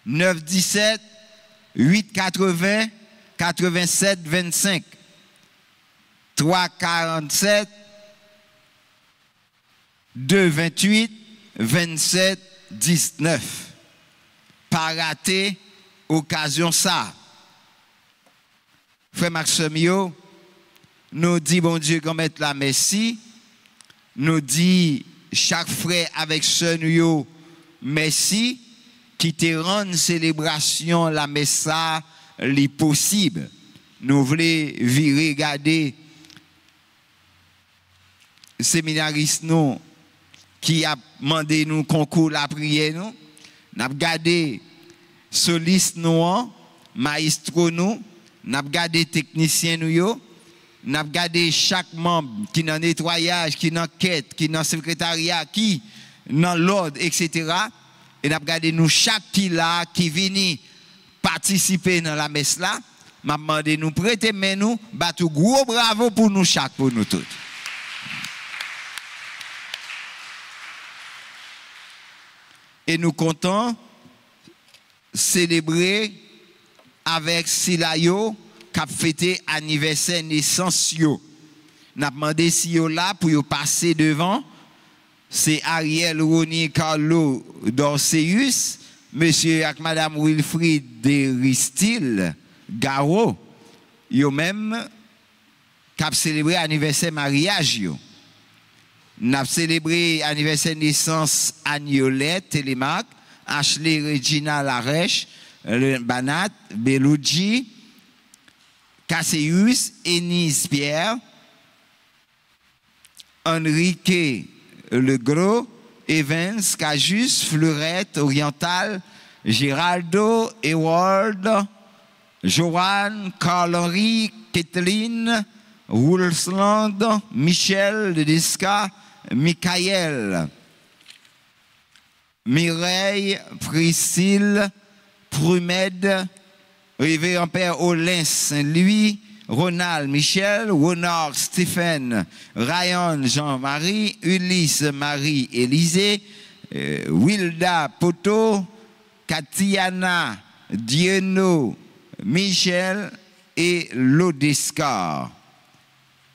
917 880 87 25 347 228 27 19. Pas rater occasion ça. Frère Maximio, nous dit bon Dieu qu'on mette la merci. Nous dit chaque frère avec ce nous merci qui te rend célébration la messa li possible. Nous voulons virer regarder séminaristes nous qui a demandé nous concours la prière nous. N'a regardé soliste nous, maestro nous, n'a regardé technicien nous yo. N'a regardé chaque membre qui dans nettoyage, qui dans quête, qui dans secrétariat, qui dans l'ordre, etc. Et n'a regardé nous chaque qui là, qui vient participer dans la messe là. M'a demandé nous prêter main nous, battre gros bravo pour nous chaque, pour nous tous. Et nous comptons célébrer avec Silayo qui a fêté anniversaire naissance yo. N'a demandé si yo là pour yo passer devant. C'est Ariel Roni Carlo Dorceus, monsieur et madame Wilfried de Ristil Garo. Yo même qui a célébré anniversaire mariage yo. N'a célébré anniversaire naissance Agnolette Télémac, Ashley Regina Larèche, Banat, Belugi, Casseus, Enise Pierre, Enrique Legros, Evans, Cajus, Fleurette, Oriental, Géraldo, Ewald, Joanne, Carl-Henri, Kathleen, Woolsland, Michel Ledesca, Michael, Mireille, Priscille, Prumed, Révérend Père Olin Saint-Louis, Ronald Michel, Ronald Stephen, Ryan Jean-Marie, Ulysse Marie-Élisée, Wilda Poto, Katiana Dienno, Michel et Lodescar,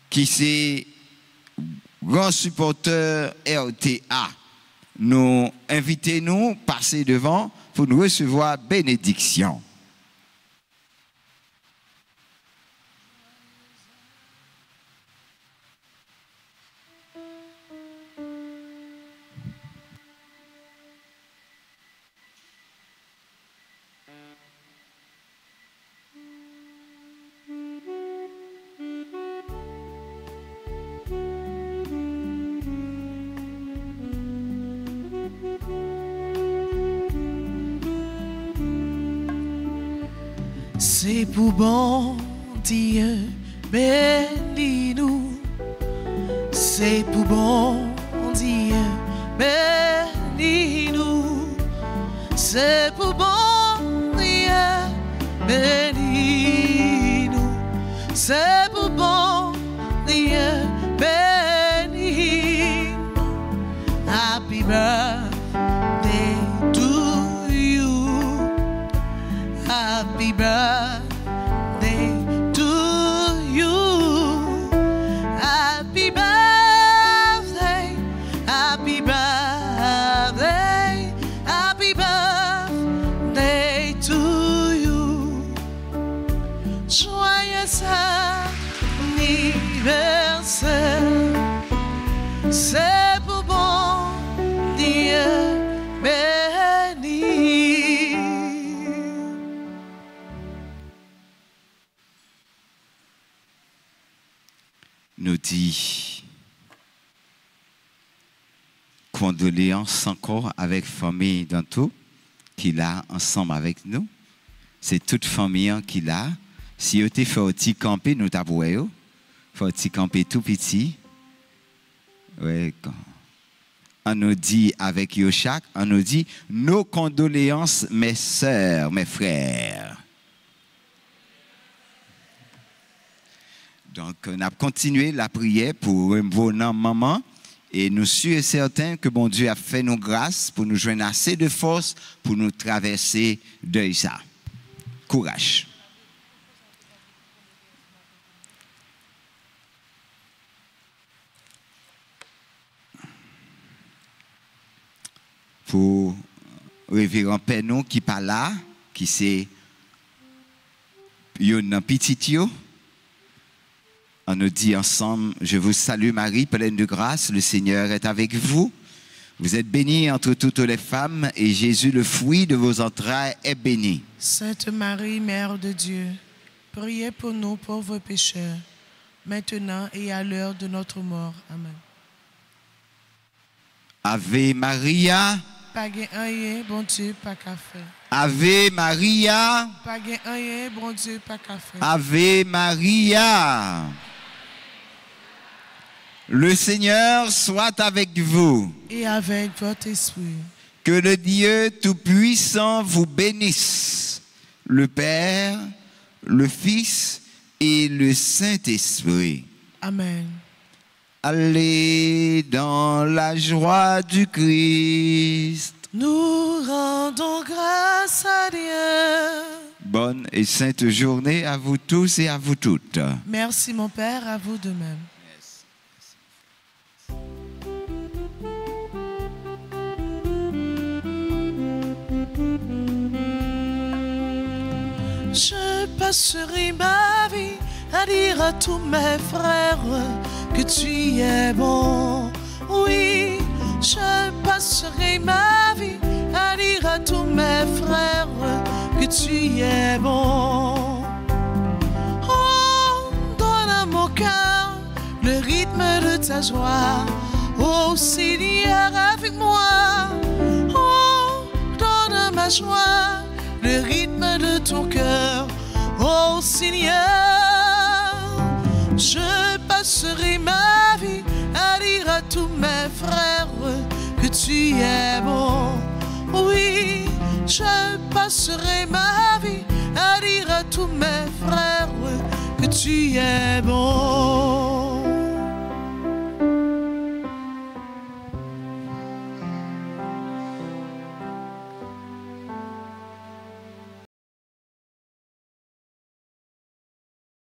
qui c'est grand supporter RTA. Nous invitez-nous passer devant pour nous recevoir bénédiction. C'est pour bon Dieu, bénis-nous. C'est pour bon Dieu, bénis-nous. C'est pour bon Dieu, bénis-nous. C'est pour bon Dieu, bénis-nous. Happy birthday to you. Happy birthday to you. Happy birthday, happy birthday, happy birthday to you. Joyeux anniversaire, c'est pour bon Dieu béni. Nous dit condoléances encore avec famille dans tout qui l'a ensemble avec nous. C'est toute famille qui l'a. Si vous avez fait un petit campé, nous t'avouons. faut-il camper tout petit. Ouais, on nous dit avec Yoshak, on nous dit nos condoléances, mes sœurs, mes frères. Donc, on a continué la prière pour vos noms, maman. Et nous sommes certains que bon Dieu a fait nous grâce pour nous joindre assez de force pour nous traverser de ça. Courage. Pour révérend Père nous qui pas là, qui c'est un petit yo. On nous dit ensemble, je vous salue Marie, pleine de grâce, le Seigneur est avec vous. Vous êtes bénie entre toutes les femmes et Jésus, le fruit de vos entrailles, est béni. Sainte Marie, Mère de Dieu, priez pour nous pauvres pécheurs, maintenant et à l'heure de notre mort. Amen. Ave Maria. Pas rien, bon Dieu, pas qu'à faire. Ave Maria. Pas rien, bon Dieu, pas qu'à faire. Ave Maria. Le Seigneur soit avec vous. Et avec votre esprit. Que le Dieu Tout-Puissant vous bénisse, le Père, le Fils et le Saint-Esprit. Amen. Allez dans la joie du Christ. Nous rendons grâce à Dieu. Bonne et sainte journée à vous tous et à vous toutes. Merci mon Père, à vous de même. Je passerai ma vie à dire à tous mes frères que tu es bon. Oui, je passerai ma vie à dire à tous mes frères que tu es bon. Oh, donne à mon cœur le rythme de ta joie. Oh Seigneur, avec moi. Oh, donne à ma joie le rythme de ton cœur, oh Seigneur. Je passerai ma vie à dire à tous mes frères que tu es bon. Oui, je passerai ma vie à dire à tous mes frères que tu es bon.